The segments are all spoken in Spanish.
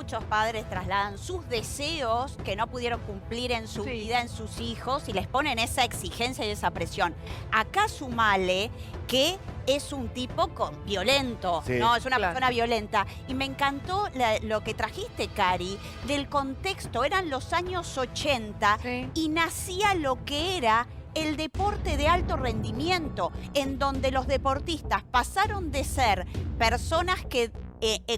muchos padres trasladan sus deseos que no pudieron cumplir en su vida, en sus hijos, y les ponen esa exigencia y esa presión. Acá sumale que es un tipo violento, ¿no? Es una persona violenta. Y me encantó lo que trajiste, Cari, del contexto. Eran los años 80 y nacía lo que era el deporte de alto rendimiento, en donde los deportistas pasaron de ser personas que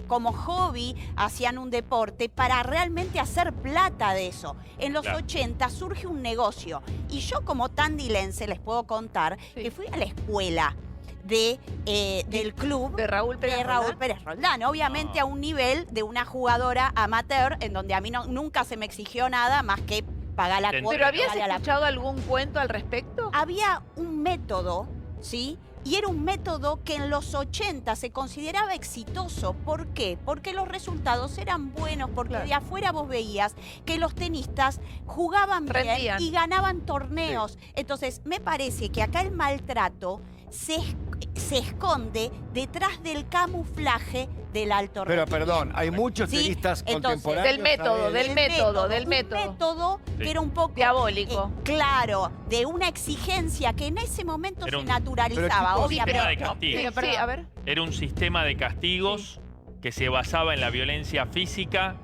como hobby hacían un deporte para realmente hacer plata de eso. En los 80 surge un negocio. Y yo como tandilense les puedo contar que fui a la escuela del club de Raúl Pérez Roldán. Obviamente a un nivel de una jugadora amateur en donde a mí nunca se me exigió nada más que pagar la cuota. ¿Pero habías escuchado algún cuento al respecto? Había un método, ¿sí? Y era un método que en los 80 se consideraba exitoso. ¿Por qué? Porque los resultados eran buenos, porque de afuera vos veías que los tenistas jugaban bien y ganaban torneos. Entonces, me parece que acá el maltrato se esconde detrás del camuflaje del alto rendimiento. Pero perdón, hay muchos tenistas contemporáneos. Del método. Un método que era un poco diabólico. Claro, de una exigencia que en ese momento se naturalizaba, obviamente. Era un sistema de castigos que se basaba en la violencia física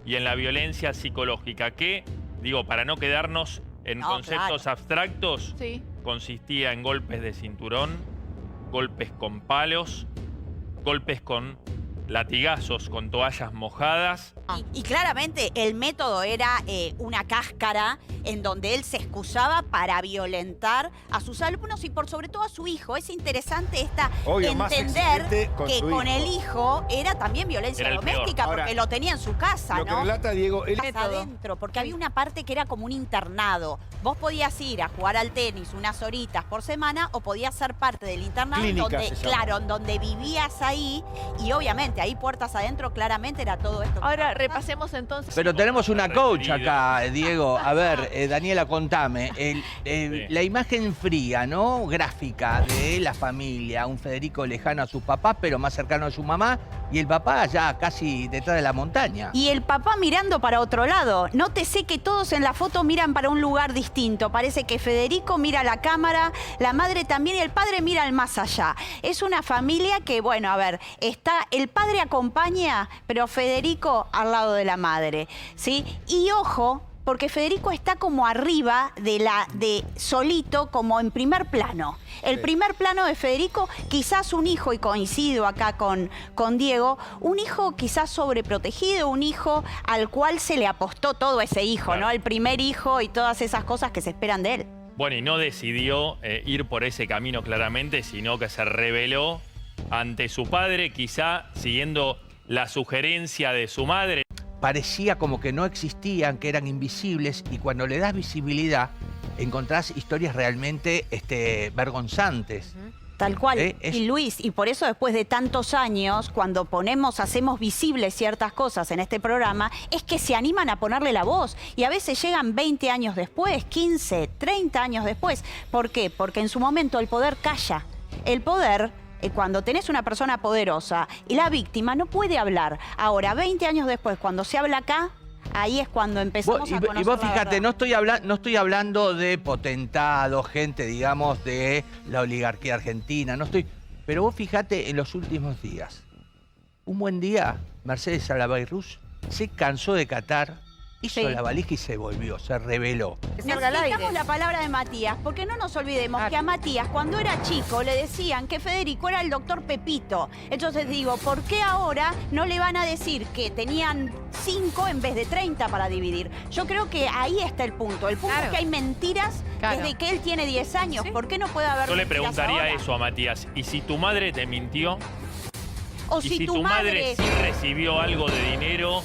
y en la violencia psicológica, que, digo, para no quedarnos en conceptos abstractos, consistía en golpes de cinturón, golpes con palos, golpes con latigazos, con toallas mojadas. Y claramente el método era una cáscara en donde él se excusaba para violentar a sus alumnos y por sobre todo a su hijo. Es interesante entender que con el hijo era también violencia doméstica porque lo tenía en su casa, lo ¿no? que relata Diego, adentro, porque había una parte que era como un internado. Vos podías ir a jugar al tenis unas horitas por semana o podías ser parte del internado donde vivías ahí y obviamente ahí puertas adentro claramente era todo esto. Ahora repasemos entonces. Pero tenemos una coach acá, Diego. A ver, Daniela, contame. La imagen fría, ¿no? Gráfica de la familia. Un Federico lejano a sus papás, pero más cercano a su mamá. Y el papá ya casi detrás de la montaña. Y el papá mirando para otro lado. Nótese que todos en la foto miran para un lugar distinto. Parece que Federico mira a la cámara, la madre también y el padre mira al más allá. Es una familia que, bueno, a ver, el padre acompaña, pero Federico al lado de la madre, ¿sí? Y ojo, porque Federico está como arriba de solito, como en primer plano. El primer plano de Federico, quizás un hijo, y coincido acá con Diego, un hijo quizás sobreprotegido, un hijo al cual se le apostó todo ese hijo, ¿no? El primer hijo y todas esas cosas que se esperan de él. Bueno, y no decidió ir por ese camino claramente, sino que se rebeló ante su padre, quizá siguiendo la sugerencia de su madre. Parecía como que no existían, que eran invisibles, y cuando le das visibilidad, encontrás historias realmente vergonzantes. Tal cual. Y Luis, y por eso después de tantos años, cuando hacemos visibles ciertas cosas en este programa, es que se animan a ponerle la voz. Y a veces llegan 20 años después, 15, 30 años después. ¿Por qué? Porque en su momento el poder calla. El poder... Cuando tenés una persona poderosa y la víctima no puede hablar. Ahora, 20 años después, cuando se habla acá, ahí es cuando empezamos a conocer. Y vos fíjate, no estoy hablando de potentados, gente, digamos, de la oligarquía argentina, pero vos fíjate en los últimos días. Un buen día, Mercedes Salaverrius se cansó de Qatar, hizo la valija y se volvió, se rebeló. Necesitamos la palabra de Matías, porque no nos olvidemos que a Matías, cuando era chico, le decían que Federico era el doctor Pepito. Entonces digo, ¿por qué ahora no le van a decir que tenían 5 en vez de 30 para dividir? Yo creo que ahí está el punto. El punto es que hay mentiras desde que él tiene 10 años. ¿Por qué no puede haber Yo le mentiras preguntaría ahora? eso a Matías. ¿Y si tu madre te mintió? O ¿Y si tu madre sí recibió algo de dinero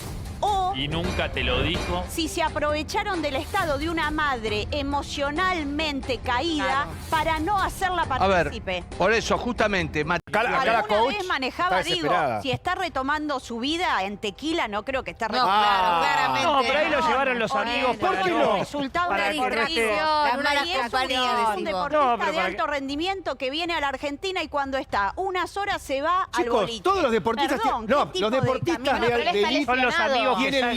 y nunca te lo dijo. Si se aprovecharon del estado de una madre emocionalmente caída para no hacerla A ver, partícipe. por eso, justamente, Cada Alguna coach vez manejaba, está digo, desesperada. si está retomando su vida en tequila, no creo que esté No, retomando. claro, claramente. No, pero ahí lo llevaron los Bueno, amigos ¿por para qué no- no? Resultado para de que no esté- distracción. Las malas Y es compañías, un decimos. deportista No, pero de para alto rendimiento que viene a la Argentina y cuando está unas horas se va al Chicos, boliche. todos los deportistas Perdón, tienen... No, ¿qué tipo los de deportistas camino? Pero él está de elite Son los lesionado. amigos que tienen